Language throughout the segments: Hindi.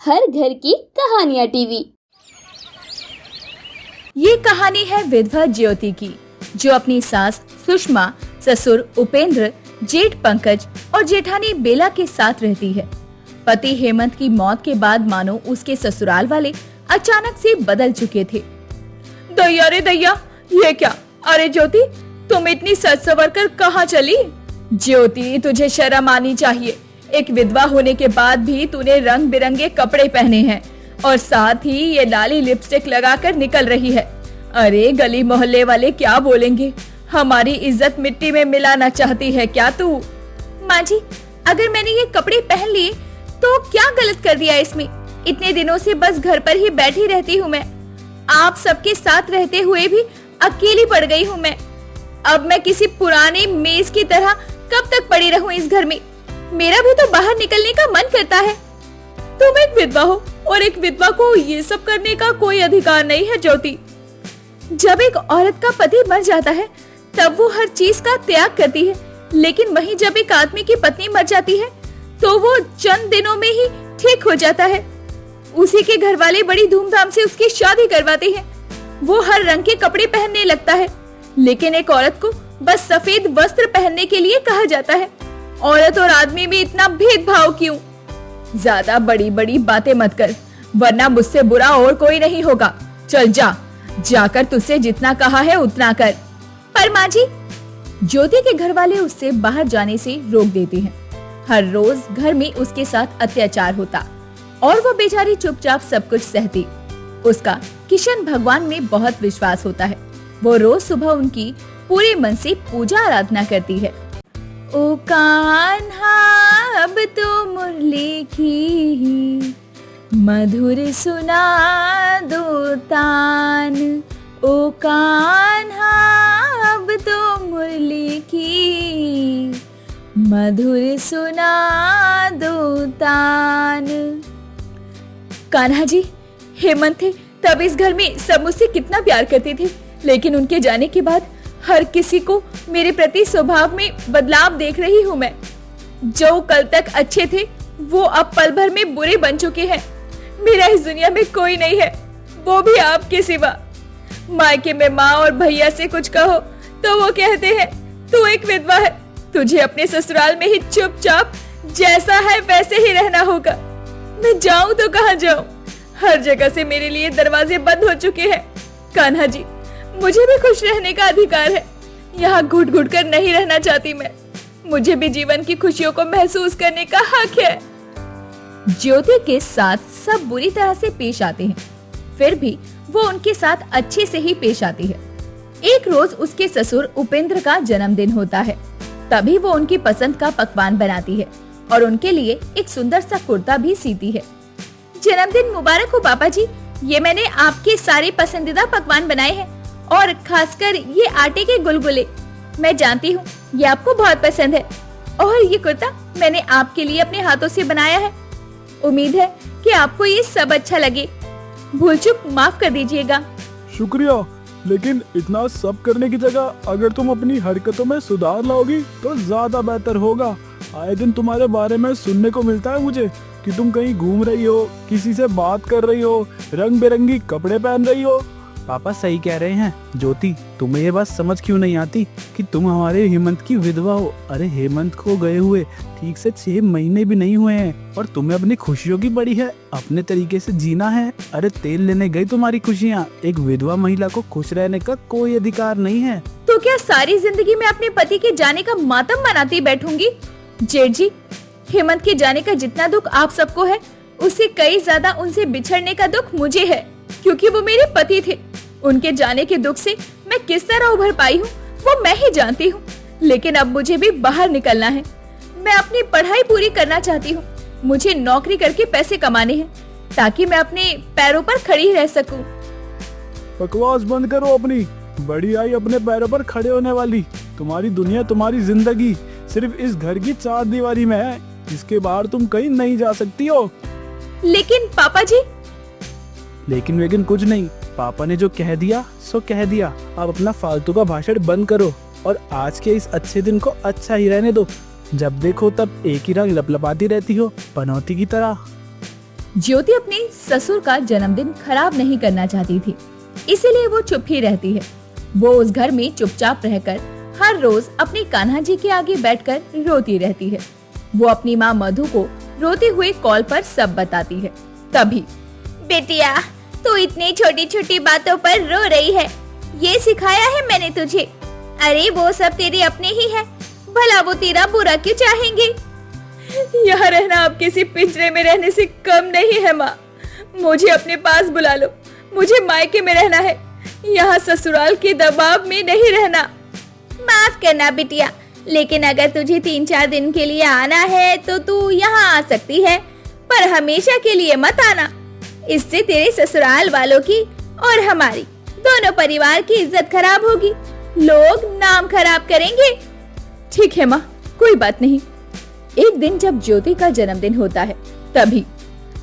हर घर की कहानियाँ टीवी। ये कहानी है विधवा ज्योति की, जो अपनी सास सुषमा, ससुर उपेंद्र, जेठ पंकज और जेठानी बेला के साथ रहती है। पति हेमंत की मौत के बाद मानो उसके ससुराल वाले अचानक से बदल चुके थे। दैया रे दैया, ये क्या? अरे ज्योति, तुम इतनी सज संवर कर कहाँ चली? ज्योति, तुझे शर्म आनी चाहिए। एक विधवा होने के बाद भी तूने रंग बिरंगे कपड़े पहने हैं और साथ ही ये लाली लिपस्टिक लगाकर निकल रही है। अरे गली मोहल्ले वाले क्या बोलेंगे? हमारी इज्जत मिट्टी में मिलाना चाहती है क्या तू? माँ जी, अगर मैंने ये कपड़े पहन लिए तो क्या गलत कर दिया इसमें? इतने दिनों से बस घर पर ही बैठी रहती हूँ मैं। आप सबके साथ रहते हुए भी अकेली पड़ गई हूँ मैं। अब मैं किसी पुराने मेज की तरह कब तक पड़ी रहूं इस घर में? मेरा भी तो बाहर निकलने का मन करता है। तुम एक विधवा हो और एक विधवा को ये सब करने का कोई अधिकार नहीं है ज्योति। जब एक औरत का पति मर जाता है तब वो हर चीज का त्याग करती है, लेकिन वहीं जब एक आदमी की पत्नी मर जाती है तो वो चंद दिनों में ही ठीक हो जाता है। उसी के घर वाले बड़ी धूमधाम से उसकी शादी करवाते हैं। वो हर रंग के कपड़े पहनने लगता है, लेकिन एक औरत को बस सफेद वस्त्र पहनने के लिए कहा जाता है। औरत और आदमी में इतना भेदभाव क्यों? ज्यादा बड़ी बड़ी बातें मत कर, वरना मुझसे बुरा और कोई नहीं होगा। चल जा, जाकर तुझसे जितना कहा है उतना कर। पर माँ जी, ज्योति के घर वाले उससे बाहर जाने से रोक देते हैं। हर रोज घर में उसके साथ अत्याचार होता और वो बेचारी चुपचाप सब कुछ सहती। उसका किशन भगवान में बहुत विश्वास होता है। वो रोज सुबह उनकी पूरे मन से पूजा आराधना करती है। ओ कान्हा, अब तो मुरली की मधुर सुना दो तान। ओ कान्हा, अब तो मुरली की मधुर सुना दो तान। कान्हा जी, हेमंत थे तब इस घर में सब मुझसे कितना प्यार करते थे, लेकिन उनके जाने के बाद हर किसी को मेरे प्रति स्वभाव में बदलाव देख रही हूँ मैं। जो कल तक अच्छे थे वो अब पल भर में बुरे बन चुके हैं। मेरा इस दुनिया में कोई नहीं है, वो भी आपके सिवा। मायके में माँ और भैया से कुछ कहो तो वो कहते हैं तू एक विधवा है, तुझे अपने ससुराल में ही चुपचाप जैसा है वैसे ही रहना होगा। मैं जाऊं तो कहाँ जाऊं? हर जगह से मेरे लिए दरवाजे बंद हो चुके हैं। कान्हा जी, मुझे भी खुश रहने का अधिकार है। यहाँ घुट घुट कर नहीं रहना चाहती मैं। मुझे भी जीवन की खुशियों को महसूस करने का हक है। ज्योति के साथ सब बुरी तरह से पेश आते हैं, फिर भी वो उनके साथ अच्छे से ही पेश आती है। एक रोज उसके ससुर उपेंद्र का जन्मदिन होता है। तभी वो उनकी पसंद का पकवान बनाती है और उनके लिए एक सुंदर सा कुर्ता भी सीती है। जन्मदिन मुबारक हो पापा जी, ये मैंने आपके सारे पसंदीदा पकवान बनाए हैं और खासकर ये आटे के गुलगुले। मैं जानती हूँ ये आपको बहुत पसंद है और ये कुर्ता मैंने आपके लिए अपने हाथों से बनाया है। उम्मीद है कि आपको ये सब अच्छा लगे। भूल चूक माफ कर दीजिएगा। शुक्रिया, लेकिन इतना सब करने की जगह अगर तुम अपनी हरकतों में सुधार लाओगी तो ज्यादा बेहतर होगा। आए दिन तुम्हारे बारे में सुनने को मिलता है मुझे कि तुम कहीं घूम रही हो, किसी से बात कर रही हो, रंग बिरंगी कपड़े पहन रही हो। पापा सही कह रहे हैं। ज्योति, तुम्हें ये बात समझ क्यों नहीं आती कि तुम हमारे हेमंत की विधवा हो? अरे हेमंत को गए हुए ठीक से 6 महीने भी नहीं हुए हैं और तुम्हें अपनी खुशियों की पड़ी है, अपने तरीके से जीना है। अरे तेल लेने गई तुम्हारी खुशियाँ। एक विधवा महिला को खुश रहने का कोई अधिकार नहीं है। तो क्या सारी जिंदगी में अपने पति के जाने का मातम मनाती बैठूंगी? जेठ जी, हेमंत के जाने का जितना दुख आप सबको है, उससे कई ज्यादा उनसे बिछड़ने का दुख मुझे है, क्योंकि वो मेरे पति थे। उनके जाने के दुख से मैं किस तरह उभर पाई हूँ वो मैं ही जानती हूँ। लेकिन अब मुझे भी बाहर निकलना है। मैं अपनी पढ़ाई पूरी करना चाहती हूँ। मुझे नौकरी करके पैसे कमाने हैं ताकि मैं अपने पैरों पर खड़ी रह सकूं। बकवास बंद करो अपनी। बड़ी आई अपने पैरों पर खड़े होने वाली। तुम्हारी दुनिया, तुम्हारी जिंदगी सिर्फ इस घर की 4 दीवारी में है। इसके बाहर तुम कहीं नहीं जा सकती हो। लेकिन पापा जी। लेकिन वेकिन कुछ नहीं। पापा ने जो कह दिया सो कह दिया। आप अपना फालतू का भाषण बंद करो और आज के इस अच्छे दिन को अच्छा ही रहने दो। जब देखो तब एक ही रंग लपलपाती रहती हो, पनौती की तरह। ज्योति अपने ससुर का जन्मदिन खराब नहीं करना चाहती थी, इसीलिए वो चुप ही रहती है। वो उस घर में चुपचाप रहकर हर रोज अपने कान्हा जी के आगे बैठकर रोती रहती है। वो अपनी माँ मधु को रोते हुए कॉल पर सब बताती है। तभी बेटिया, तू इतनी छोटी छोटी बातों पर रो रही है, ये सिखाया है मैंने तुझे? अरे वो सब तेरे अपने ही है, भला वो तेरा बुरा क्यों चाहेंगे? यहाँ रहना अब किसी पिंजरे में रहने से कम नहीं है माँ। मुझे अपने पास बुला लो, मुझे मायके में रहना है, यहाँ ससुराल के दबाव में नहीं रहना। माफ करना बिटिया, लेकिन अगर तुझे 3-4 दिन के लिए आना है तो तू यहाँ आ सकती है, पर हमेशा के लिए मत आना। इससे तेरे ससुराल वालों की और हमारी दोनों परिवार की इज्जत खराब होगी, लोग नाम खराब करेंगे। ठीक है माँ, कोई बात नहीं। एक दिन जब ज्योति का जन्मदिन होता है तभी,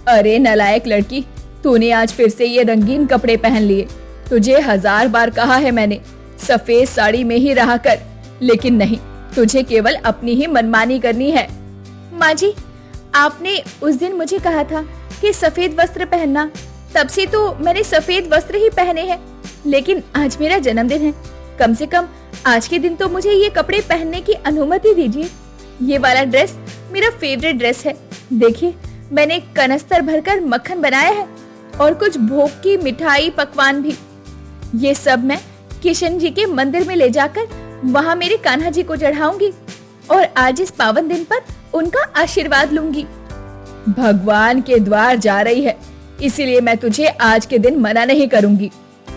अरे नालायक लड़की, तूने आज फिर से ये रंगीन कपड़े पहन लिए। तुझे 1000 बार कहा है मैंने, सफेद साड़ी में ही रहा कर, लेकिन नहीं, तुझे केवल अपनी ही मनमानी करनी है। माँ जी, आपने उस दिन मुझे कहा था कि सफेद वस्त्र पहनना, तब से तो मैंने सफेद वस्त्र ही पहने हैं। लेकिन आज मेरा जन्मदिन है, कम से कम आज के दिन तो मुझे ये कपड़े पहनने की अनुमति दीजिए। ये वाला ड्रेस मेरा फेवरेट ड्रेस है। देखिए, मैंने कनस्तर भरकर मक्खन बनाया है और कुछ भोग की मिठाई पकवान भी। ये सब मैं किशन जी के मंदिर में ले जाकर वहाँ मेरे कान्हा जी को चढ़ाऊंगी और आज इस पावन दिन पर उनका आशीर्वाद लूंगी। भगवान के द्वार जा रही है, इसीलिए मैं तुझे आज के दिन मना नहीं करूंगी।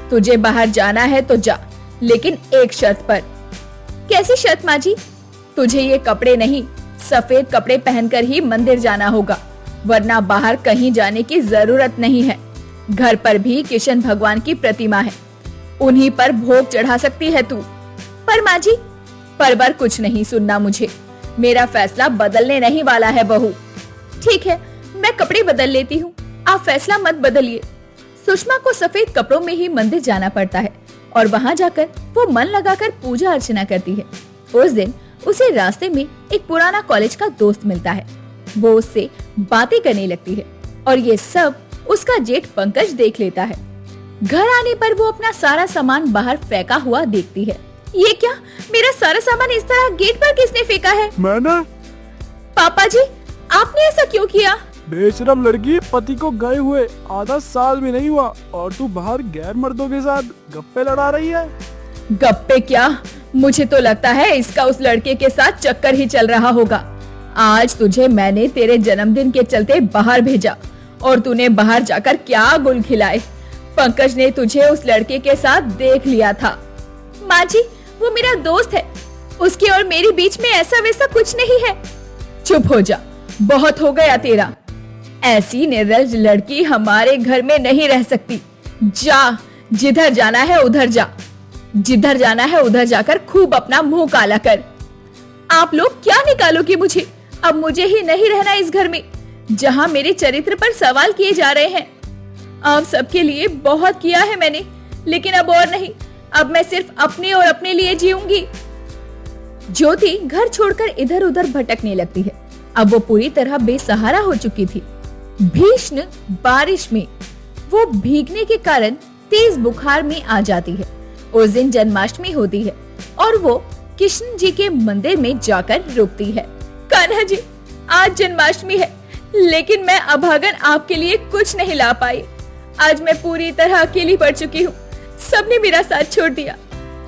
तुझे बाहर जाना है तो जा, लेकिन एक शर्त पर। कैसी शर्त माँ जी? तुझे ये कपड़े नहीं, सफेद कपड़े पहनकर ही मंदिर जाना होगा, वरना बाहर कहीं जाने की जरूरत नहीं है। घर पर भी किशन भगवान की प्रतिमा है, उन्हीं पर भोग चढ़ा सकती है तू। पर माँ जी, पर कुछ नहीं सुनना मुझे, मेरा फैसला बदलने नहीं वाला है बहू। ठीक है, मैं कपड़े बदल लेती हूँ, आप फैसला मत बदलिए। सुषमा को सफेद कपड़ों में ही मंदिर जाना पड़ता है और वहाँ जाकर वो मन लगाकर पूजा अर्चना करती है। उस दिन उसे रास्ते में एक पुराना कॉलेज का दोस्त मिलता है। वो उससे बातें करने लगती है और ये सब उसका जेठ पंकज देख लेता है। घर आने पर वो अपना सारा सामान बाहर फेंका हुआ देखती है। ये क्या, मेरा सारा सामान इस तरह गेट पर किसने फेंका है? मैंने। पापा जी, आपने ऐसा क्यों किया? बेशरम लड़की, पति को गए हुए आधा साल भी नहीं हुआ और तू बाहर गैर मर्दों के साथ गप्पे लड़ा रही है। गप्पे क्या, मुझे तो लगता है इसका उस लड़के के साथ चक्कर ही चल रहा होगा। आज तुझे मैंने तेरे जन्मदिन के चलते बाहर भेजा और तूने बाहर जाकर क्या गुल खिलाए। पंकज ने तुझे उस लड़के के साथ देख लिया था। माँ जी, वो मेरा दोस्त है, उसके और मेरे बीच में ऐसा वैसा कुछ नहीं है। चुप हो जा, बहुत हो गया तेरा। ऐसी निर्लज्ज लड़की हमारे घर में नहीं रह सकती। जा, जिधर जाना है उधर जा, जिधर जाना है उधर जाकर खूब अपना मुंह काला कर। आप लोग क्या निकालोगे मुझे? अब मुझे ही नहीं रहना इस घर में, जहाँ मेरे चरित्र पर सवाल किए जा रहे हैं। आप सबके लिए बहुत किया है मैंने, लेकिन अब और नहीं। अब मैं सिर्फ अपने और अपने लिए जीऊंगी। ज्योति घर छोड़कर इधर उधर भटकने लगती है। अब वो पूरी तरह बेसहारा हो चुकी थी। भीषण बारिश में वो भीगने के कारण तेज बुखार में आ जाती है। उस दिन जन्माष्टमी होती है और वो कृष्ण जी के मंदिर में जाकर रुकती है। कान्हा जी, आज जन्माष्टमी है, लेकिन मैं अभागन आपके लिए कुछ नहीं ला पाई। आज मैं पूरी तरह अकेली पड़ चुकी हूँ। सबने मेरा साथ छोड़ दिया।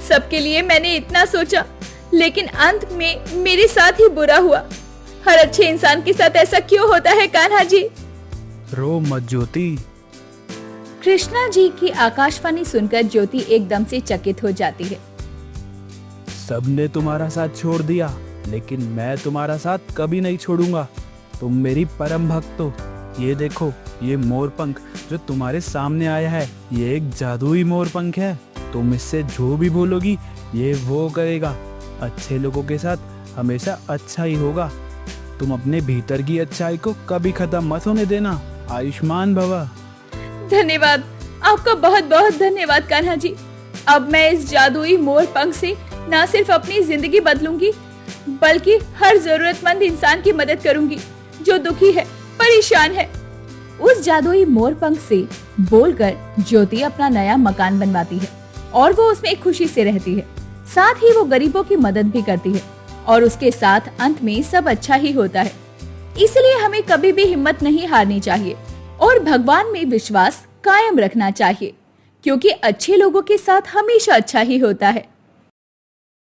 सबके लिए मैंने इतना सोचा, लेकिन अंत में मेरे साथ ही बुरा हुआ। हर अच्छे इंसान के साथ ऐसा क्यों होता है कान्हा जी? रो मत ज्योति। कृष्णा जी की आकाशवाणी सुनकर ज्योति एकदम से चकित हो जाती है। सबने तुम्हारा साथ छोड़ दिया, लेकिन मैं तुम्हारा साथ कभी नहीं छोड़ूंगा। तुम मेरी परम भक्त हो। ये देखो, ये मोरपंख जो तुम्हारे सामने आया है, ये एक जादुई मोरपंख है। तुम इससे जो भी बोलोगी ये वो करेगा। अच्छे लोगों के साथ हमेशा अच्छा ही होगा। तुम अपने भीतर की अच्छाई को कभी खत्म मत होने देना। आयुष्मान भवा। धन्यवाद, आपका बहुत बहुत धन्यवाद कान्हा जी। अब मैं इस जादुई मोरपंख से न सिर्फ अपनी जिंदगी बदलूंगी, बल्कि हर जरूरतमंद इंसान की मदद करूंगी जो दुखी है, परेशान है। उस उस जादुई मोर पंख से बोलकर ज्योति अपना नया मकान बनवाती है और वो उसमें खुशी से रहती है। साथ ही वो गरीबों की मदद भी करती है और उसके साथ अंत में सब अच्छा ही होता है। इसलिए हमें कभी भी हिम्मत नहीं हारनी चाहिए और भगवान में विश्वास कायम रखना चाहिए, क्योंकि अच्छे लोगों के साथ हमेशा अच्छा ही होता है।